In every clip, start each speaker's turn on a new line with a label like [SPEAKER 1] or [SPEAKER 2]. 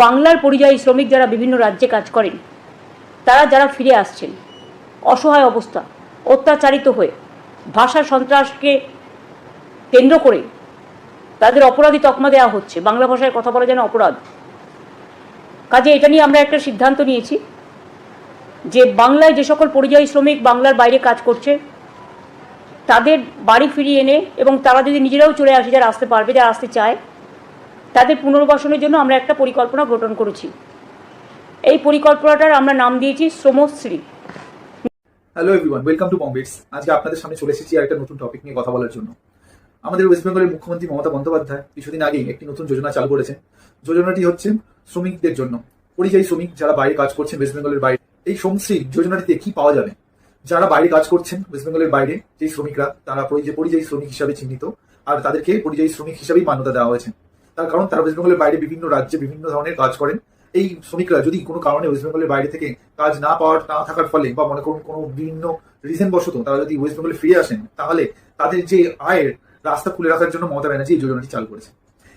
[SPEAKER 1] বাংলার পরিযায়ী শ্রমিক যারা বিভিন্ন রাজ্যে কাজ করেন, তারা যারা ফিরে আসছেন অসহায় অবস্থা, অত্যাচারিত হয়ে, ভাষা সন্ত্রাসকে কেন্দ্র করে তাদের অপরাধী তকমা দেওয়া হচ্ছে, বাংলা ভাষায় কথা বলা যেন অপরাধ। কাজে এটা নিয়ে আমরা একটা সিদ্ধান্ত নিয়েছি যে বাংলায় যে সকল পরিযায়ী শ্রমিক বাংলার বাইরে কাজ করছে তাদের বাড়ি ফিরিয়ে এনে, এবং তারা যদি নিজেরাও চলে আসে, যারা আসতে পারবে, যারা আসতে চায়, তাদের পুনর্বাসনের জন্য আমরা একটা পরিকল্পনা গঠন করেছি। এই পরিকল্পনাটার আমরা নাম দিয়েছি Shramashri.
[SPEAKER 2] Hello everyone, welcome to বম্বেটস। আজকে আপনাদের সামনে চলে এসেছি আর একটা নতুন টপিক নিয়ে কথা বলার জন্য। আমাদের ওয়েস্ট বেঙ্গলের মুখ্যমন্ত্রী মমতা বন্দ্যোপাধ্যায় কিছুদিন আগেই একটি নতুন যোজনা চালু করেছেন। যোজনাটি হচ্ছে শ্রমিকদের জন্য, পরিযায়ী শ্রমিক যারা বাইরে কাজ করছেন ওয়েস্ট বেঙ্গলের বাইরে। এই শ্রমশ্রী যোজনাটিতে কি পাওয়া যাবে? যারা বাইরে কাজ করছেন ওয়েস্ট বেঙ্গলের বাইরে, যেই শ্রমিকরা, তারা পরিযায়ী শ্রমিক হিসাবে চিহ্নিত, আর তাদেরকে পরিযায়ী শ্রমিক হিসাবেই মান্যতা দেওয়া হয়েছে। তার কারণ তারা ওয়েস্ট বেঙ্গলের বাইরে বিভিন্ন রাজ্যে বিভিন্ন ধরনের কাজ করেন। এই শ্রমিকরা যদি কোনো কারণে ওয়েস্ট বেঙ্গলের বাইরে থেকে কাজ না থাকার ফলে, বা মনে করুন কোনো বিভিন্ন রিজন বশত তারা যদি ওয়েস্ট বেঙ্গলে ফিরে আসেন, তাহলে তাদের যে আয়ের রাস্তা খুলে রাখার জন্য মমতা ব্যানার্জি এই যোজনাটি চালু করেছে।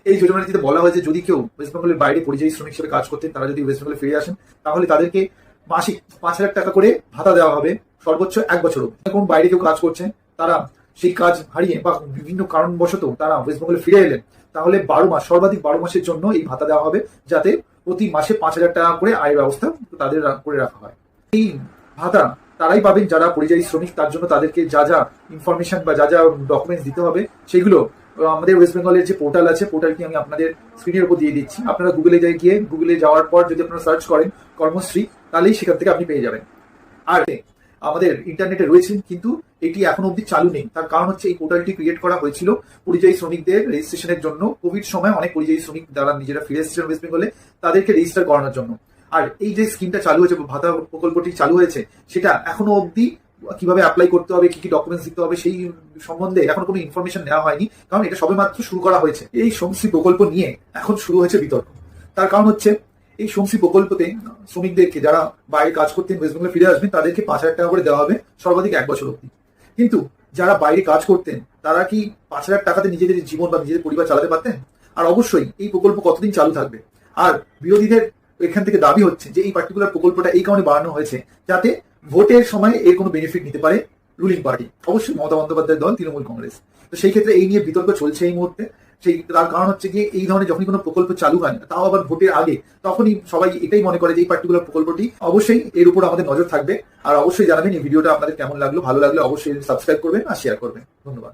[SPEAKER 2] এই যোজনাটিতে বলা হয়েছে যদি কেউ ওয়েস্ট বেঙ্গলের বাইরে পরিযায়ী শ্রমিক হিসেবে কাজ করতেন, তারা যদি ওয়েস্ট বেঙ্গলে ফিরে আসেন, তাহলে তাদেরকে মাসিক 5,000 টাকা করে ভাতা দেওয়া হবে সর্বোচ্চ 1 বছর। এখন বাইরে কেউ কাজ করছেন, তারা সেই কাজ হারিয়ে বা বিভিন্ন কারণবশত তারা ওয়েস্ট বেঙ্গলে ফিরে এলেন, তাহলে 12 মাস, সর্বাধিক 12 মাসের জন্য এই ভাতা দেওয়া হবে, যাতে প্রতি মাসে 5,000 টাকা করে আয়ের ব্যবস্থা তাদের করে রাখা হয়। এই ভাতা তারাই পাবেন যারা পরিযায়ী শ্রমিক। তার জন্য তাদেরকে যা যা ইনফরমেশন বা যা যা ডকুমেন্টস দিতে হবে, সেগুলো আমাদের ওয়েস্ট বেঙ্গলের যে পোর্টাল আছে, পোর্টালটি আমি আপনাদের স্ক্রিনের উপর দিয়ে দিচ্ছি। আপনারা গুগলে যাওয়ার পর যদি আপনারা সার্চ করেন কর্মশ্রী, তাহলেই সেখান থেকে আপনি পেয়ে যাবেন। আর আমাদের ইন্টারনেটে রয়েছে, কিন্তু এটি এখনো অব্দি চালু নেই। তার কারণ হচ্ছে এই পোর্টালটি ক্রিয়েট করা হয়েছিল পরিযায়ী শ্রমিকদের রেজিস্ট্রেশনের জন্য। কোভিড সময় অনেক পরিযায়ী শ্রমিক যারা নিজেরা ফিরে এসেছিলেন ওয়েস্ট বেঙ্গলে, তাদেরকে রেজিস্টার করানোর জন্য। আর এই যে স্কিমটা চালু হয়েছে, ভাতা প্রকল্পটি চালু হয়েছে, সেটা এখনো অব্দি কিভাবে অ্যাপ্লাই করতে হবে, কি কি ডকুমেন্টস দিতে হবে, সেই সম্বন্ধে এখন কোনো ইনফরমেশন নেওয়া হয়নি, কারণ এটা সবেমাত্র শুরু করা হয়েছে। এই শ্রমশ্রী প্রকল্প নিয়ে এখন শুরু হয়েছে বিতর্ক। তার কারণ হচ্ছে এই শ্রমশ্রী প্রকল্পতে শ্রমিকদেরকে যারা বাইরে কাজ করতেন ওয়েস্ট বেঙ্গলে ফিরে আসবেন, তাদেরকে 5,000 টাকা করে দেওয়া হবে সর্বাধিক 1 বছর অব্দি। কিন্তু যারা বাইরে কাজ করতেন, তারা কি 5,000 টাকাতে নিজেদের জীবন বা নিজেদের পরিবার চালাতে পারতেন? আর অবশ্যই এই প্রকল্প কতদিন চালু থাকবে? আর বিরোধীদের এখান থেকে দাবি হচ্ছে যে এই পার্টিকুলার প্রকল্পটা এই কারণে বাড়ানো হয়েছে যাতে ভোটের সময় এর কোনো বেনিফিট নিতে পারে রুলিং পার্টি, অবশ্যই মমতা বন্দ্যোপাধ্যায়ের দল তৃণমূল কংগ্রেস। তো সেই ক্ষেত্রে এই নিয়ে বিতর্ক চলছে এই মুহূর্তে। তার কারণ হচ্ছে গিয়ে এই ধরনের যখনই কোনো প্রকল্প চালু হয়, তাও আবার ভোটের আগে, তখনই সবাই এটাই মনে করে যে এই পার্টিকুলার প্রকল্পটি, অবশ্যই এর উপর আমাদের নজর থাকবে। আর অবশ্যই জানাবেন এই ভিডিওটা আপনাদের কেমন লাগলো। ভালো লাগলে অবশ্যই সাবস্ক্রাইব করবেন আর শেয়ার করবেন। ধন্যবাদ।